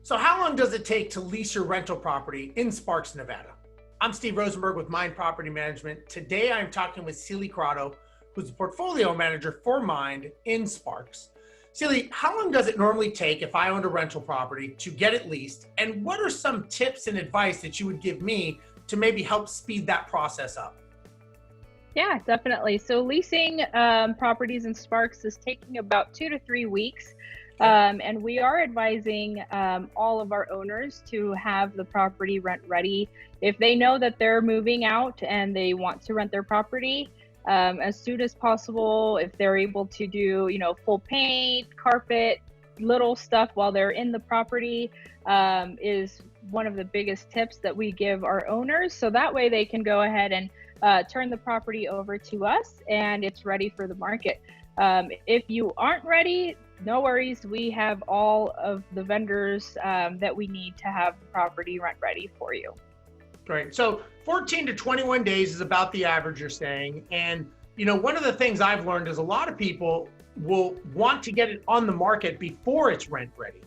So how long does it take to lease your rental property in Sparks, Nevada? I'm Steve Rozenberg with Mynd Property Management. Today I'm talking with Seilly, who's the portfolio manager for Mynd in Sparks. Seilly, how long does it normally take if I owned a rental property to get it leased? And what are some tips and advice that you would give me to maybe help speed that process up? Yeah, definitely. So leasing properties in Sparks is taking about 2 to 3 weeks. And we are advising all of our owners to have the property rent ready. If they know that they're moving out and they want to rent their property as soon as possible, if they're able to do, full paint, carpet, little stuff while they're in the property is one of the biggest tips that we give our owners. So that way they can go ahead and turn the property over to us and it's ready for the market. If you aren't ready, no worries. We have all of the vendors that we need to have the property rent ready for you. Great. So 14 to 21 days is about the average you're saying. And, one of the things I've learned is a lot of people will want to get it on the market before it's rent ready.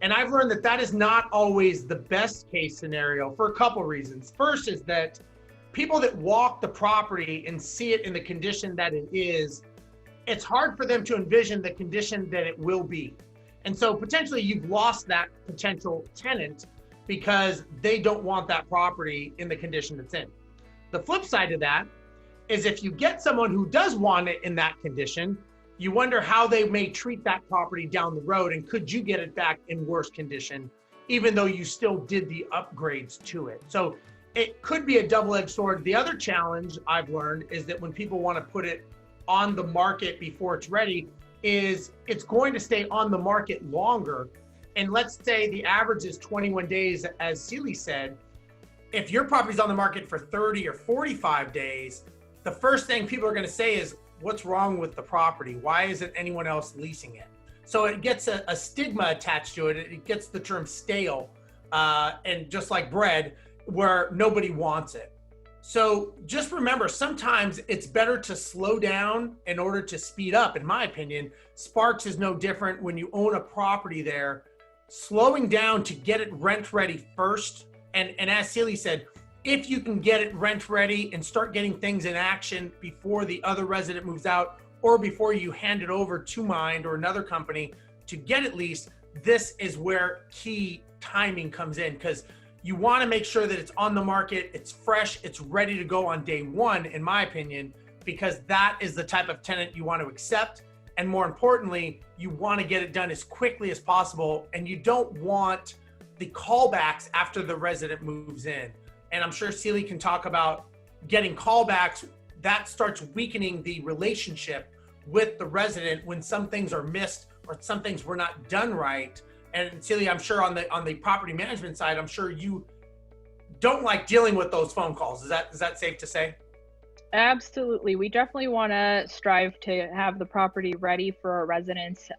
And I've learned that that is not always the best case scenario for a couple of reasons. First is that people that walk the property and see it in the condition that it is, it's hard for them to envision the condition that it will be. And so potentially you've lost that potential tenant because they don't want that property in the condition it's in. The flip side of that is if you get someone who does want it in that condition, you wonder how they may treat that property down the road and could you get it back in worse condition, even though you still did the upgrades to it. So it could be a double-edged sword. The other challenge I've learned is that when people want to put it on the market before it's ready, is it's going to stay on the market longer. And let's say the average is 21 days, as Seilly said. If your property's on the market for 30 or 45 days, the first thing people are going to say is, what's wrong with the property? Why isn't anyone else leasing it? So it gets a stigma attached to it. It gets the term stale, and just like bread, where nobody wants it. So just remember, sometimes it's better to slow down in order to speed up. In my opinion, Sparks is no different when you own a property there. Slowing down to get it rent ready first. And as Seilly said, if you can get it rent ready and start getting things in action before the other resident moves out or before you hand it over to Mynd or another company to get it leased, this is where key timing comes in, because you want to make sure that it's on the market, it's fresh, it's ready to go on day one, in my opinion, because that is the type of tenant you want to accept. And more importantly, you want to get it done as quickly as possible. And you don't want the callbacks after the resident moves in. And I'm sure Seilly can talk about getting callbacks. That starts weakening the relationship with the resident when some things are missed or some things were not done right. And Seilly, I'm sure on the property management side, I'm sure you don't like dealing with those phone calls. Is that safe to say? Absolutely. We definitely want to strive to have the property ready for our residents.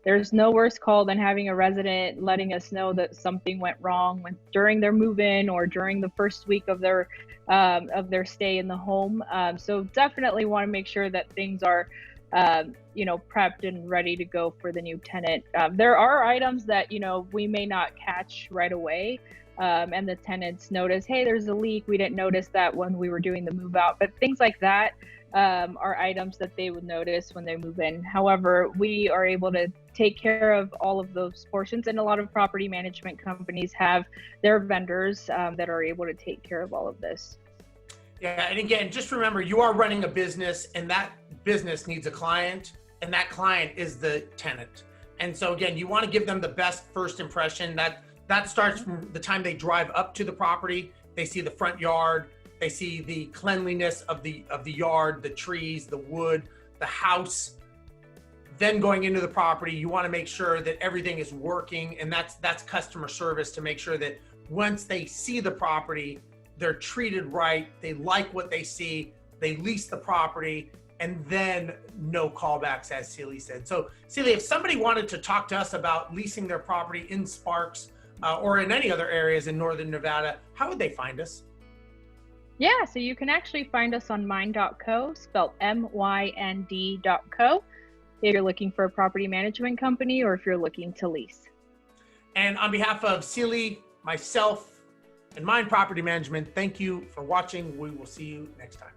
There's no worse call than having a resident letting us know that something went wrong during their move-in or during the first week of their stay in the home. So definitely want to make sure that things are prepped and ready to go for the new tenant. There are items that, we may not catch right away. And the tenants notice, hey, there's a leak. We didn't notice that when we were doing the move out, but things like that are items that they would notice when they move in. However, we are able to take care of all of those portions, and a lot of property management companies have their vendors that are able to take care of all of this. Yeah, and again, just remember, you are running a business, and that business needs a client, and that client is the tenant. And so again, you want to give them the best first impression. That starts from the time they drive up to the property. They see the front yard, they see the cleanliness of the yard, the trees, the wood, the house. Then going into the property, you want to make sure that everything is working, and that's customer service, to make sure that once they see the property, they're treated right, they like what they see, they lease the property, and then no callbacks, as Seilly said. So Seilly, if somebody wanted to talk to us about leasing their property in Sparks or in any other areas in Northern Nevada, how would they find us? Yeah, so you can actually find us on Mynd.co, spelled MYND.co, if you're looking for a property management company or if you're looking to lease. And on behalf of Seilly, myself, and Mind Property Management, thank you for watching. We will see you next time.